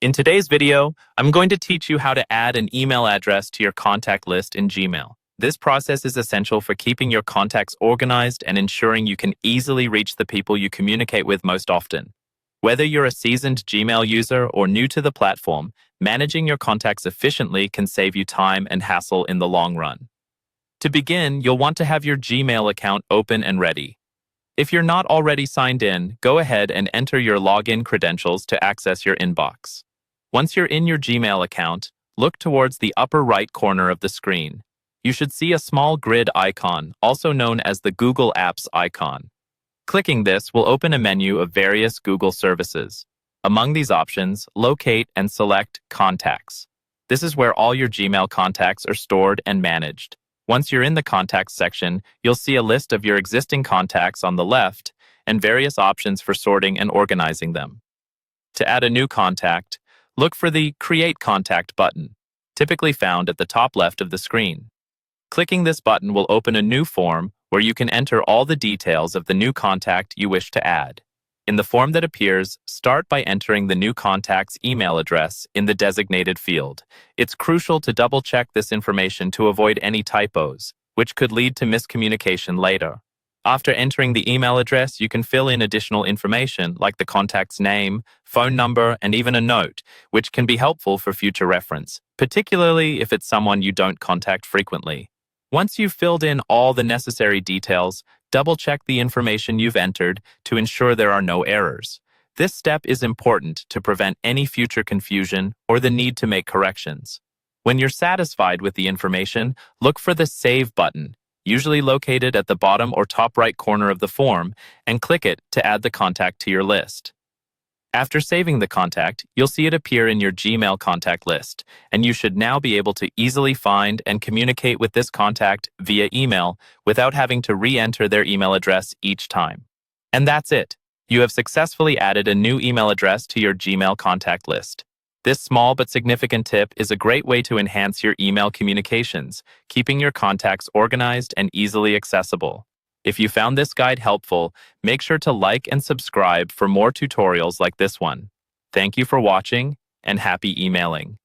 In today's video, I'm going to teach you how to add an email address to your contact list in Gmail. This process is essential for keeping your contacts organized and ensuring you can easily reach the people you communicate with most often. Whether you're a seasoned Gmail user or new to the platform, managing your contacts efficiently can save you time and hassle in the long run. To begin, you'll want to have your Gmail account open and ready. If you're not already signed in, go ahead and enter your login credentials to access your inbox. Once you're in your Gmail account, look towards the upper right corner of the screen. You should see a small grid icon, also known as the Google Apps icon. Clicking this will open a menu of various Google services. Among these options, locate and select Contacts. This is where all your Gmail contacts are stored and managed. Once you're in the Contacts section, you'll see a list of your existing contacts on the left and various options for sorting and organizing them. To add a new contact, look for the Create Contact button, typically found at the top left of the screen. Clicking this button will open a new form where you can enter all the details of the new contact you wish to add. In the form that appears, start by entering the new contact's email address in the designated field. It's crucial to double-check this information to avoid any typos, which could lead to miscommunication later. After entering the email address, you can fill in additional information like the contact's name, phone number, and even a note, which can be helpful for future reference, particularly if it's someone you don't contact frequently. Once you've filled in all the necessary details, double-check the information you've entered to ensure there are no errors. This step is important to prevent any future confusion or the need to make corrections. When you're satisfied with the information, look for the Save button, usually located at the bottom or top right corner of the form, and click it to add the contact to your list. After saving the contact, you'll see it appear in your Gmail contact list, and you should now be able to easily find and communicate with this contact via email without having to re-enter their email address each time. And that's it. You have successfully added a new email address to your Gmail contact list. This small but significant tip is a great way to enhance your email communications, keeping your contacts organized and easily accessible. If you found this guide helpful, make sure to like and subscribe for more tutorials like this one. Thank you for watching, and happy emailing.